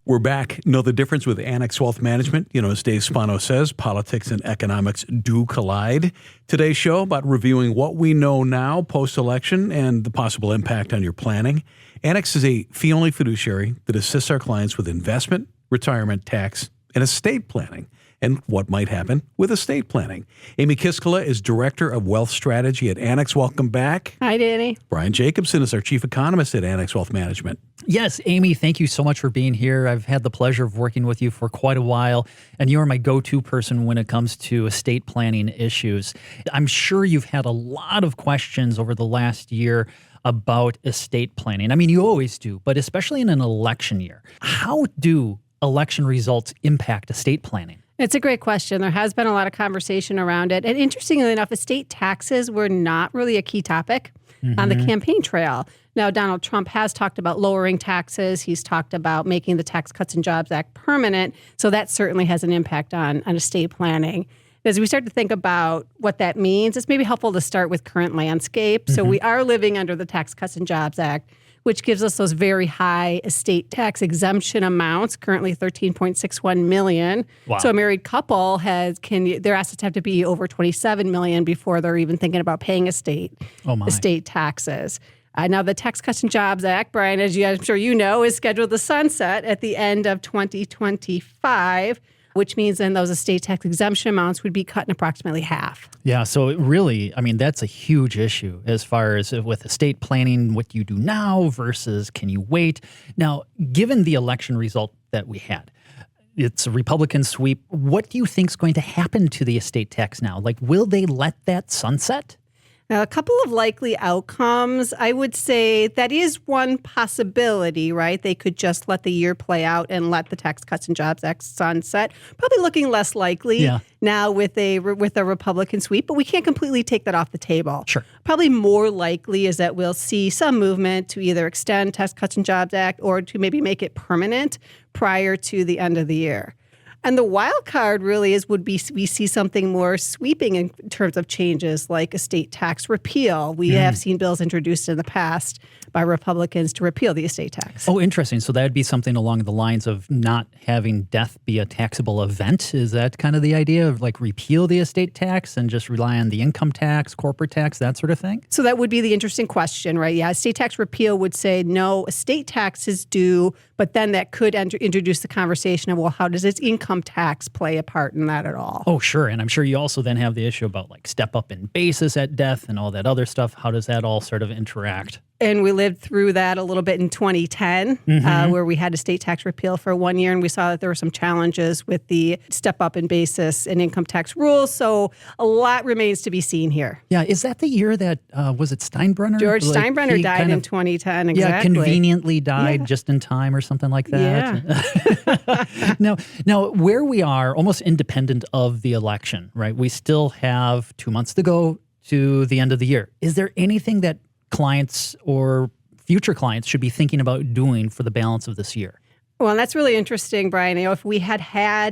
We're back. Know the difference with Annex Wealth Management? You know, as Dave Spano says, politics and economics do collide. Today's show about reviewing what we know now post-election and the possible impact on your planning. Annex is a fee-only fiduciary that assists our clients with investment, retirement, tax, and estate planning, and what might happen with estate planning. Amy Kiiskila is Director of Wealth Strategy at Annex. Welcome back. Hi, Danny. Brian Jacobsen is our Chief Economist at Annex Wealth Management. Yes, Amy, thank you so much for being here. I've had the pleasure of working with you for quite a while, and you are my go-to person when it comes to estate planning issues. I'm sure you've had a lot of questions over the last year about estate planning. I mean, you always do, but especially in an election year. How do election results impact estate planning? It's a great question. There has been a lot of conversation around it. And interestingly enough, estate taxes were not really a key topic on the campaign trail. Now, Donald Trump has talked about lowering taxes. He's talked about making the Tax Cuts and Jobs Act permanent. So that certainly has an impact on estate planning. As we start to think about what that means, it's maybe helpful to start with current landscape. So we are living under the Tax Cuts and Jobs Act, which gives us those very high estate tax exemption amounts, currently $13.61 million. Wow. So a married couple their assets have to be over $27 million before they're even thinking about paying estate taxes. Now, the Tax Cuts and Jobs Act, Brian, as I'm sure you know, is scheduled to sunset at the end of 2025, which means then those estate tax exemption amounts would be cut in approximately half. Yeah, so it really, I mean, that's a huge issue as far as with estate planning, what you do now versus can you wait? Now, given the election result that we had, it's a Republican sweep. What do you think is going to happen to the estate tax now? Like, will they let that sunset? Now, a couple of likely outcomes. I would say that is one possibility, right? They could just let the year play out and let the Tax Cuts and Jobs Act sunset. Probably looking less likely now with a Republican sweep, but we can't completely take that off the table. Sure. Probably more likely is that we'll see some movement to either extend Tax Cuts and Jobs Act or to maybe make it permanent prior to the end of the year. And the wild card really would be we see something more sweeping in terms of changes like estate tax repeal. We have seen bills introduced in the past by Republicans to repeal the estate tax. Oh, interesting. So that would be something along the lines of not having death be a taxable event. Is that kind of the idea of like repeal the estate tax and just rely on the income tax, corporate tax, that sort of thing? So that would be the interesting question, right? Yeah, estate tax repeal would say no, estate tax is due, but then that could introduce the conversation of, well, how does its income tax play a part in that at all? Oh, sure. And I'm sure you also then have the issue about like step up in basis at death and all that other stuff. How does that all sort of interact? And we lived through that a little bit in 2010, where we had estate tax repeal for 1 year, and we saw that there were some challenges with the step up in basis and income tax rules. So a lot remains to be seen here. Yeah, is that the year that, was it Steinbrenner? George Steinbrenner died in 2010, exactly. Yeah, conveniently died just in time or something like that. Yeah. Now, where we are, almost independent of the election, right? We still have 2 months to go to the end of the year. Is there anything that clients or future clients should be thinking about doing for the balance of this year? Well, and that's really interesting, Brian. You know, if we had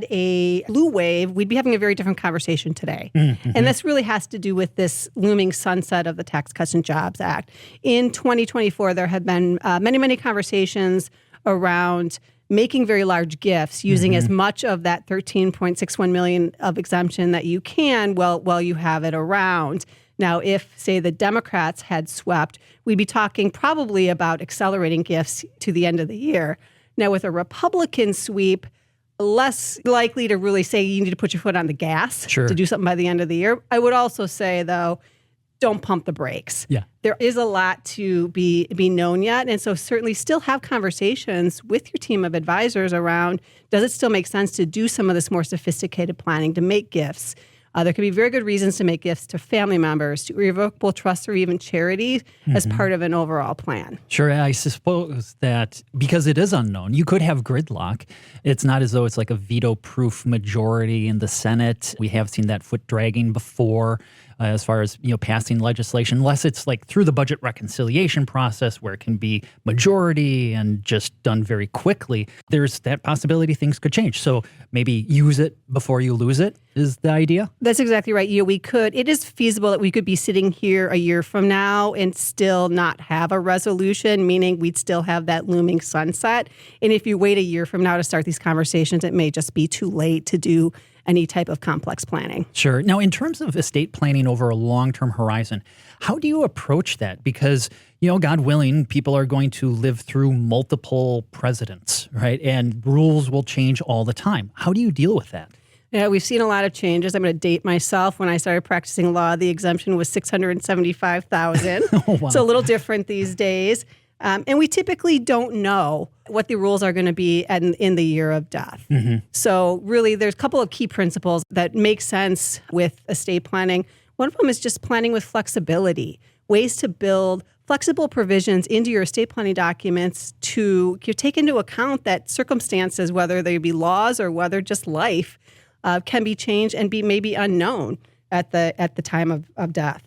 a blue wave, we'd be having a very different conversation today. And this really has to do with this looming sunset of the Tax Cuts and Jobs Act. In 2024, there have been many conversations around making very large gifts, using as much of that $13.61 million of exemption that you can while you have it around. Now, if, say, the Democrats had swept, we'd be talking probably about accelerating gifts to the end of the year. Now, with a Republican sweep, less likely to really say you need to put your foot on the gas to do something by the end of the year. I would also say, though, don't pump the brakes. Yeah. There is a lot to be known yet. And so certainly still have conversations with your team of advisors around, does it still make sense to do some of this more sophisticated planning, to make gifts? There could be very good reasons to make gifts to family members, to irrevocable trusts, or even charities as part of an overall plan. Sure. I suppose that because it is unknown, you could have gridlock. It's not as though it's like a veto-proof majority in the Senate. We have seen that foot dragging before. as far as passing legislation, unless it's like through the budget reconciliation process where it can be majority and just done very quickly. There's that possibility things could change. So maybe use it before you lose it is the idea. That's exactly right. It is feasible that we could be sitting here a year from now and still not have a resolution, meaning we'd still have that looming sunset. And if you wait a year from now to start these conversations, it may just be too late to do any type of complex planning. Sure. Now, in terms of estate planning over a long-term horizon, how do you approach that? Because, God willing, people are going to live through multiple presidents, right? And rules will change all the time. How do you deal with that? Yeah, we've seen a lot of changes. I'm going to date myself. When I started practicing law, the exemption was $675,000. Oh, wow. So a little different these days. And we typically don't know what the rules are going to be in the year of death. Mm-hmm. So really, there's a couple of key principles that make sense with estate planning. One of them is just planning with flexibility, ways to build flexible provisions into your estate planning documents to take into account that circumstances, whether they be laws or whether just life, can be changed and be maybe unknown at the time of death.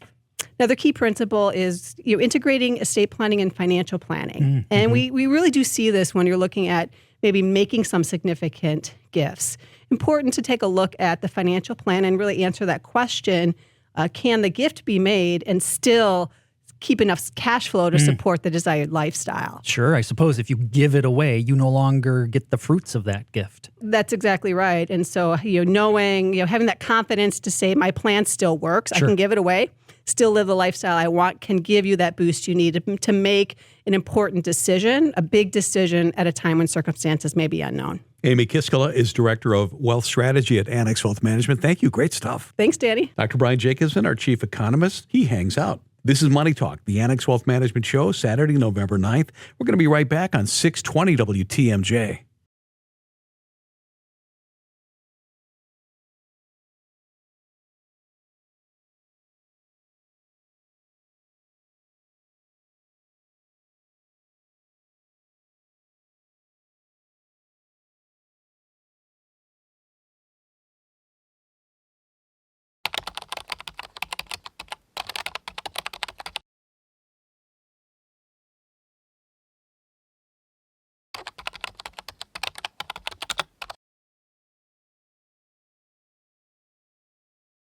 Another key principle is integrating estate planning and financial planning. Mm-hmm. And we really do see this when you're looking at maybe making some significant gifts. Important to take a look at the financial plan and really answer that question, can the gift be made and still keep enough cash flow to support the desired lifestyle? Sure. I suppose if you give it away, you no longer get the fruits of that gift. That's exactly right. And so, knowing, having that confidence to say my plan still works, Sure. I can give it away, still live the lifestyle I want, can give you that boost you need to make an important decision, a big decision at a time when circumstances may be unknown. Amy Kiiskila is Director of Wealth Strategy at Annex Wealth Management. Thank you. Great stuff. Thanks, Danny. Dr. Brian Jacobsen, our Chief Economist, he hangs out. This is Money Talk, the Annex Wealth Management Show, Saturday, November 9th. We're going to be right back on 620 WTMJ.